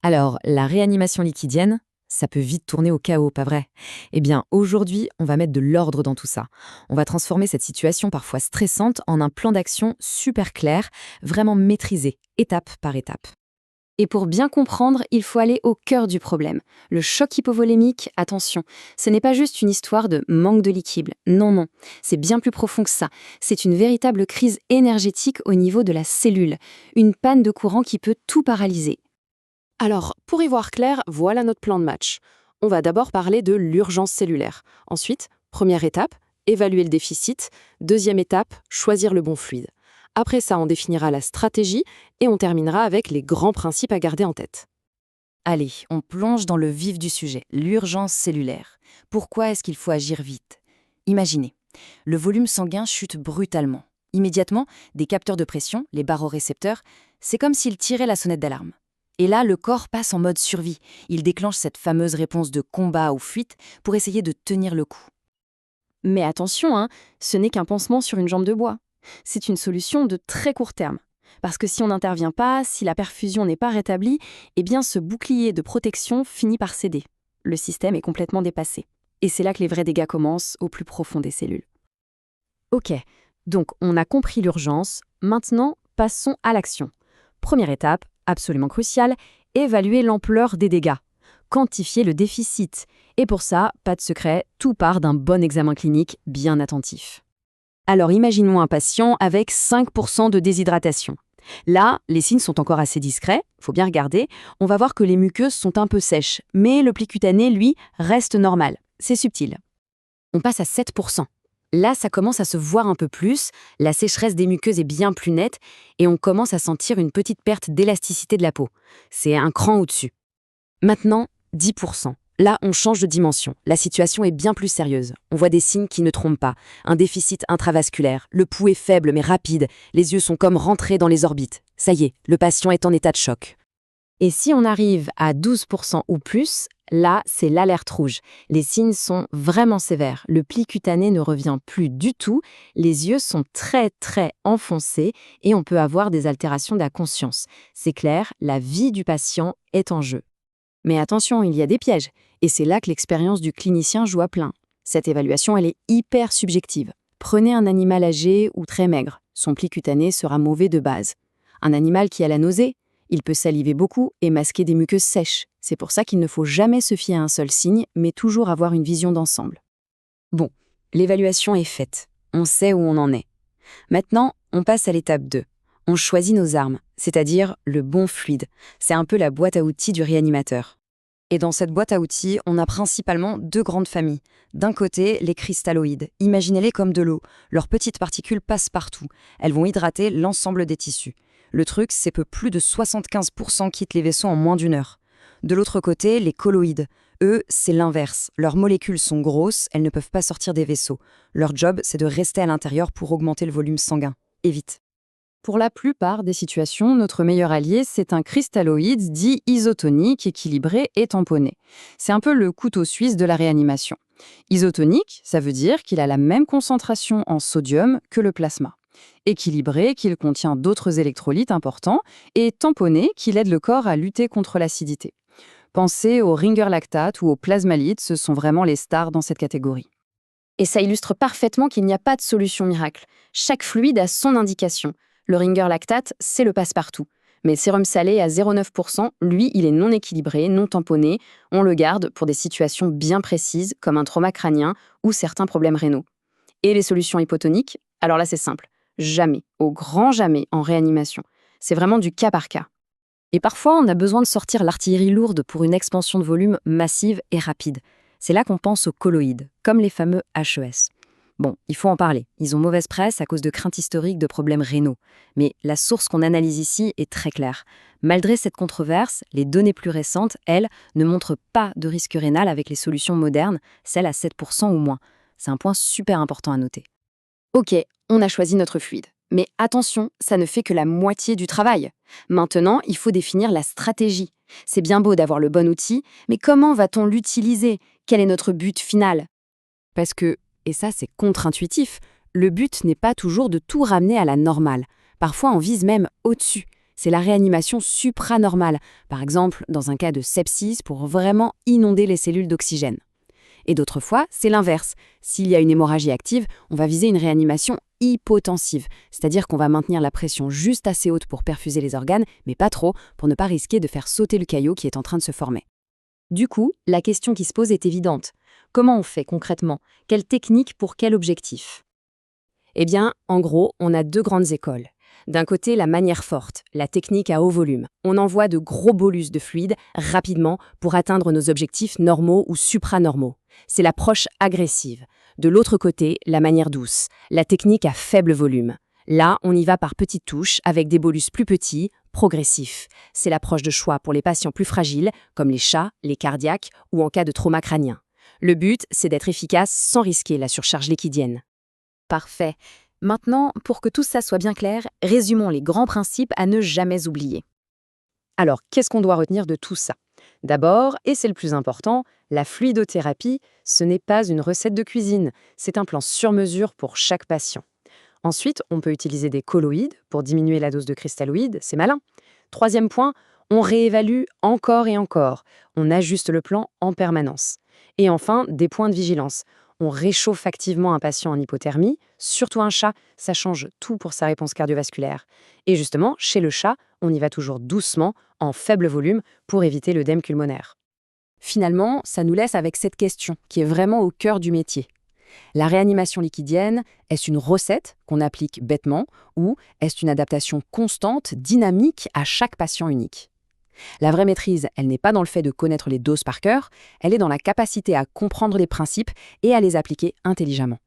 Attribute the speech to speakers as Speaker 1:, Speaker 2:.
Speaker 1: Alors, la réanimation liquidienne, ça peut vite tourner au chaos, pas vrai? Eh bien, aujourd'hui, on va mettre de l'ordre dans tout ça. On va transformer cette situation parfois stressante en un plan d'action super clair, vraiment maîtrisé, étape par étape.
Speaker 2: Et pour bien comprendre, il faut aller au cœur du problème. Le choc hypovolémique, attention, ce n'est pas juste une histoire de manque de liquide. Non, non, c'est bien plus profond que ça. C'est une véritable crise énergétique au niveau de la cellule. Une panne de courant qui peut tout paralyser.
Speaker 3: Alors, pour y voir clair, voilà notre plan de match. On va d'abord parler de l'urgence cellulaire. Ensuite, première étape, évaluer le déficit. Deuxième étape, choisir le bon fluide. Après ça, on définira la stratégie et on terminera avec les grands principes à garder en tête.
Speaker 1: Allez, on plonge dans le vif du sujet, l'urgence cellulaire. Pourquoi est-ce qu'il faut agir vite? Imaginez, le volume sanguin chute brutalement. Immédiatement, des capteurs de pression, les barorécepteurs, c'est comme s'ils tiraient la sonnette d'alarme. Et là, le corps passe en mode survie. Il déclenche cette fameuse réponse de combat ou fuite pour essayer de tenir le coup.
Speaker 2: Mais attention, ce n'est qu'un pansement sur une jambe de bois. C'est une solution de très court terme. Parce que si on n'intervient pas, si la perfusion n'est pas rétablie, eh bien ce bouclier de protection finit par céder. Le système est complètement dépassé. Et c'est là que les vrais dégâts commencent, au plus profond des cellules. Ok, donc on a compris l'urgence, maintenant passons à l'action. Première étape, absolument cruciale, évaluer l'ampleur des dégâts, quantifier le déficit. Et pour ça, pas de secret, tout part d'un bon examen clinique bien attentif. Alors imaginons un patient avec 5% de déshydratation. Là, les signes sont encore assez discrets, faut bien regarder. On va voir que les muqueuses sont un peu sèches, mais le pli cutané, lui, reste normal. C'est subtil. On passe à 7%. Là, ça commence à se voir un peu plus, la sécheresse des muqueuses est bien plus nette et on commence à sentir une petite perte d'élasticité de la peau. C'est un cran au-dessus. Maintenant, 10%. Là, on change de dimension. La situation est bien plus sérieuse. On voit des signes qui ne trompent pas. Un déficit intravasculaire. Le pouls est faible mais rapide. Les yeux sont comme rentrés dans les orbites. Ça y est, le patient est en état de choc. Et si on arrive à 12% ou plus, là, c'est l'alerte rouge. Les signes sont vraiment sévères. Le pli cutané ne revient plus du tout. Les yeux sont très enfoncés et on peut avoir des altérations de la conscience. C'est clair, la vie du patient est en jeu. Mais attention, il y a des pièges. Et c'est là que l'expérience du clinicien joue à plein. Cette évaluation, elle est hyper subjective. Prenez un animal âgé ou très maigre. Son pli cutané sera mauvais de base. Un animal qui a la nausée, il peut saliver beaucoup et masquer des muqueuses sèches. C'est pour ça qu'il ne faut jamais se fier à un seul signe, mais toujours avoir une vision d'ensemble. Bon, l'évaluation est faite. On sait où on en est. Maintenant, on passe à l'étape 2. On choisit nos armes, c'est-à-dire le bon fluide. C'est un peu la boîte à outils du réanimateur. Et dans cette boîte à outils, on a principalement deux grandes familles. D'un côté, les cristalloïdes. Imaginez-les comme de l'eau. Leurs petites particules passent partout. Elles vont hydrater l'ensemble des tissus. Le truc, c'est que plus de 75% quittent les vaisseaux en moins d'une heure. De l'autre côté, les colloïdes. Eux, c'est l'inverse. Leurs molécules sont grosses, elles ne peuvent pas sortir des vaisseaux. Leur job, c'est de rester à l'intérieur pour augmenter le volume sanguin. Et vite. Pour la plupart des situations, notre meilleur allié, c'est un cristalloïde dit isotonique, équilibré et tamponné. C'est un peu le couteau suisse de la réanimation. Isotonique, ça veut dire qu'il a la même concentration en sodium que le plasma. Équilibré, qu'il contient d'autres électrolytes importants. Et tamponné, qu'il aide le corps à lutter contre l'acidité. Pensez au ringer lactate ou au plasmalide, ce sont vraiment les stars dans cette catégorie. Et ça illustre parfaitement qu'il n'y a pas de solution miracle. Chaque fluide a son indication. Le ringer lactate, c'est le passe-partout. Mais sérum salé à 0,9%, lui, il est non équilibré, non tamponné. On le garde pour des situations bien précises, comme un trauma crânien ou certains problèmes rénaux. Et les solutions hypotoniques? Alors là, c'est simple. Jamais, au grand jamais, en réanimation. C'est vraiment du cas par cas. Et parfois, on a besoin de sortir l'artillerie lourde pour une expansion de volume massive et rapide. C'est là qu'on pense aux colloïdes, comme les fameux HES. Bon, il faut en parler. Ils ont mauvaise presse à cause de craintes historiques de problèmes rénaux. Mais la source qu'on analyse ici est très claire. Malgré cette controverse, les données plus récentes, elles, ne montrent pas de risque rénal avec les solutions modernes, celles à 7% ou moins. C'est un point super important à noter. Ok, on a choisi notre fluide. Mais attention, ça ne fait que la moitié du travail. Maintenant, il faut définir la stratégie. C'est bien beau d'avoir le bon outil, mais comment va-t-on l'utiliser? Quel est notre but final? Parce que, et ça c'est contre-intuitif, le but n'est pas toujours de tout ramener à la normale. Parfois on vise même au-dessus.
Speaker 4: C'est la réanimation supranormale, par exemple dans un cas de sepsis pour vraiment inonder les cellules d'oxygène. Et d'autres fois, c'est l'inverse. S'il y a une hémorragie active, on va viser une réanimation hypotensive, c'est-à-dire qu'on va maintenir la pression juste assez haute pour perfuser les organes, mais pas trop, pour ne pas risquer de faire sauter le caillot qui est en train de se former.
Speaker 1: Du coup, la question qui se pose est évidente. Comment on fait concrètement? Quelle technique pour quel objectif?
Speaker 3: Eh bien, en gros, on a deux grandes écoles. D'un côté, la manière forte, la technique à haut volume. On envoie de gros bolus de fluide rapidement pour atteindre nos objectifs normaux ou supranormaux. C'est l'approche agressive. De l'autre côté, la manière douce, la technique à faible volume. Là, on y va par petites touches avec des bolus plus petits, progressifs. C'est l'approche de choix pour les patients plus fragiles, comme les chats, les cardiaques ou en cas de trauma crânien. Le but, c'est d'être efficace sans risquer la surcharge liquidienne.
Speaker 1: Parfait. Maintenant, pour que tout ça soit bien clair, résumons les grands principes à ne jamais oublier.
Speaker 3: Alors, qu'est-ce qu'on doit retenir de tout ça? D'abord, et c'est le plus important, la fluidothérapie, ce n'est pas une recette de cuisine, c'est un plan sur mesure pour chaque patient. Ensuite, on peut utiliser des colloïdes pour diminuer la dose de cristalloïdes, c'est malin. Troisième point, on réévalue encore et encore, on ajuste le plan en permanence. Et enfin, des points de vigilance. On réchauffe activement un patient en hypothermie, surtout un chat, ça change tout pour sa réponse cardiovasculaire. Et justement, chez le chat, on y va toujours doucement, en faible volume, pour éviter l'œdème pulmonaire.
Speaker 4: Finalement, ça nous laisse avec cette question, qui est vraiment au cœur du métier. La réanimation liquidienne, est-ce une recette qu'on applique bêtement, ou est-ce une adaptation constante, dynamique à chaque patient unique? La vraie maîtrise, elle n'est pas dans le fait de connaître les doses par cœur, elle est dans la capacité à comprendre les principes et à les appliquer intelligemment.